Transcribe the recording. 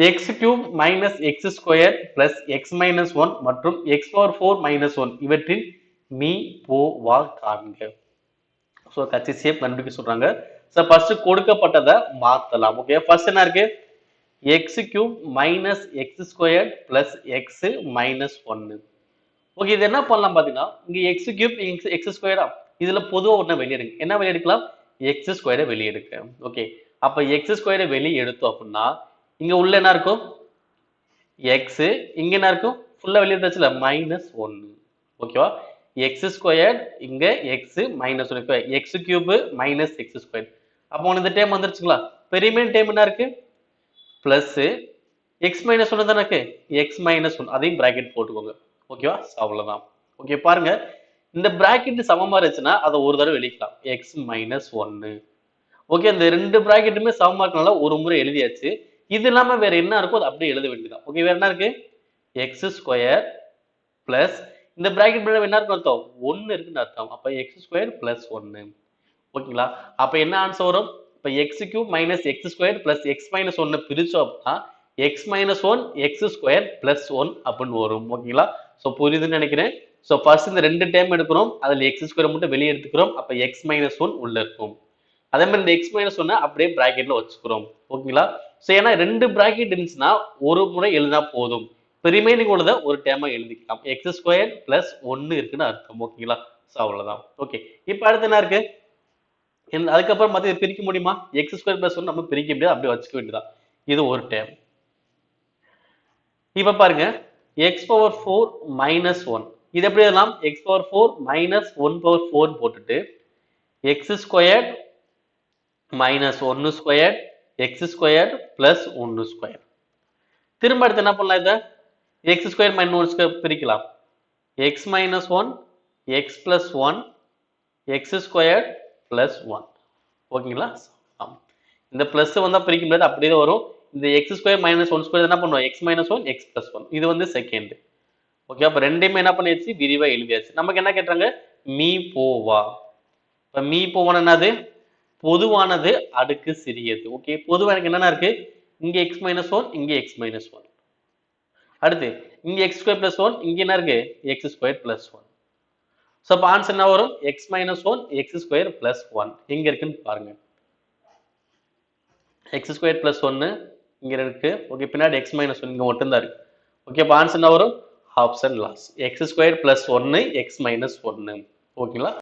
X cube minus X square plus X minus one மற்றும் X power four minus one இவற்றின் மீ போவா காண்க. ஸோ கச்சிசியம் கண்டுபிடிக்க சொல்றாங்க. ஸோ ஃபர்ஸ்ட் கொடுக்கப்பட்டதை மாத்தலாம். ஓகே, ஃபர்ஸ்ட் என்ன இருக்கு? X cube minus X square plus X minus ஒன்னு. ஓகே, இது என்ன பண்ணலாம் பாத்தீங்கன்னா, இங்க எக்ஸ் கியூப் எக்ஸ் ஸ்கொயரா, இதுல பொதுவா ஒண்ணு வெளியெடுங்க. என்ன வெளியெடுக்கலாம்? எக்ஸ் ஸ்கொயரை வெளியெடுக்க. ஓகே, அப்ப எக்ஸ் ஸ்கொயரை வெளியே எடுத்தோம் அப்படின்னா இங்க உள்ள என்ன இருக்கும்? எக்ஸ். இங்க என்ன இருக்கும்? ஃபுல்லா வெளியே எடுத்தாச்சுல மைனஸ் ஒன்னு. ஓகேவா? எக்ஸ் ஸ்கொயர் இங்க X minus one. X cube minus X square. அப்போ இந்த டேம் வந்துருச்சுங்களா? பெரியமேன் டேம் என்ன இருக்கு? பிளஸ் எக்ஸ் மைனஸ் ஒன்னு தானே இருக்கு. எக்ஸ் மைனஸ் ஒன் அதையும் பிராக்கெட் போட்டுக்கோங்க. ஓகேவா? அவ்வளவுதான். ஓகே, பாருங்க, இந்த பிராக்கெட் சமமா இருந்துச்சுன்னா அதை ஒரு தடவை வெளிக்கலாம். எக்ஸ் மைனஸ் ஒன்னு. ஓகே, இந்த ரெண்டு பிராக்கெட்டுமே சமமா இருக்கனால ஒரு முறை எழுதியாச்சு. இது இல்லாம வேற என்ன இருக்கோ அதை அப்படியே எழுத வேண்டியதான். ஓகே, வேற என்ன இருக்கு? எக்ஸ் ஸ்கொயர் பிளஸ் இந்த பிராக்கெட் என்ன இருக்கும் அர்த்தம்? ஒன்னு இருக்குன்னு அர்த்தம். அப்ப எக்ஸ் ஸ்கொயர் பிளஸ் ஒன்னு. ஓகேங்களா? அப்ப என்ன ஆன்சர் வரும்? இப்ப X cube minus X square plus X minus ஒன்னு பிரிச்சோம் அப்படின்னா X minus one X square plus one அப்படின்னு வரும். ஓகேங்களா? ஸோ புரியுதுன்னு நினைக்கிறேன். ஸோ ஃபர்ஸ்ட் இந்த ரெண்டு டைம் எடுக்கிறோம், அதில் எக்ஸ் ஸ்கொயர் மட்டும் வெளியே எடுத்துக்கிறோம். அப்ப எக்ஸ் மைனஸ் ஒன் உள்ள இருக்கும். அதே மாதிரி இந்த எக்ஸ் மைனஸ் ஒன்னு அப்படியே பிராக்கெட்ல வச்சுக்கிறோம். ஓகேங்களா? ஸோ ஏன்னா ரெண்டு பிராக்கெட் இருந்துச்சுன்னா ஒரு முறை எழுதினா போதும். இப்போ ரிமைனிங் உள்ளதை ஒரு டைமா எழுதிக்கலாம். எக்ஸ் ஸ்கொயர் பிளஸ் ஒன்னு இருக்குன்னு அர்த்தம். ஓகேங்களா? ஸோ அவ்வளவுதான். ஓகே, இப்போ அடுத்து என்ன இருக்கு? அதுக்கப்புறம் மற்ற பிரிக்க முடியுமா? எக்ஸ் ஸ்கொயர் பிளஸ் ஒன் நம்ம பிரிக்க முடியாது, அப்படியே வச்சுக்க வேண்டியதான். இது ஒரு டைம். இப்ப பாருங்க, X power four minus one. இது எப்படி எழுதலாம்? X power four minus one power four போட்டுட்டு எக்ஸ் ஸ்கொயர் மைனஸ் ஒன்னு ஸ்கொயர் எக்ஸ் ஸ்கொயர் பிளஸ் ஒன்னு ஸ்கொயர். திரும்ப அடுத்து என்ன பண்ணலாம்? இதை X square minus one square பிரிக்கலாம். X minus one X plus one X square plus one. ஓகேங்களா? இந்த பிளஸ் வந்தா பிரிக்க முடியாது, அப்படியே வரும். இந்த X square minus one square என்ன பண்ணுவோம்? X minus one X plus one. இது வந்து செகண்ட். ஓகே, அப்ப ரெண்டையுமே என்ன பண்ணியாச்சு? விரிவா எழுதியாச்சு. நமக்கு என்ன கேட்டாங்க? மீ போவா. இப்ப மீ போவான என்னது? பொதுவானது அடுக்கு சிறியது. ஓகே, பொதுவா எனக்கு என்னென்ன இருக்கு? இங்க எக்ஸ் மைனஸ் ஒன் இங்க எக்ஸ் மைனஸ் ஒன். அடுத்து இங்க எக்ஸ் ஸ்கொயர் பிளஸ் ஒன், இங்க என்ன இருக்கு? X square plus one. So அப்ப ஆன்சர் என்ன வரும்? X minus one X square plus one. எங்க இருக்குன்னு பாருங்க. எக்ஸ் ஸ்கொயர் பிளஸ் ஒன்னு இங்க இருக்கு. ஓகே, பின்னாடி எக்ஸ் மைனஸ் ஒன் இங்க மட்டும் தான் இருக்கு. ஓகே, அப்ப ஆன்சர் என்ன வரும்? Option last. X square plus ஒன்னு எக்ஸ் மைனஸ் ஒன்னு. ஓகேங்களா?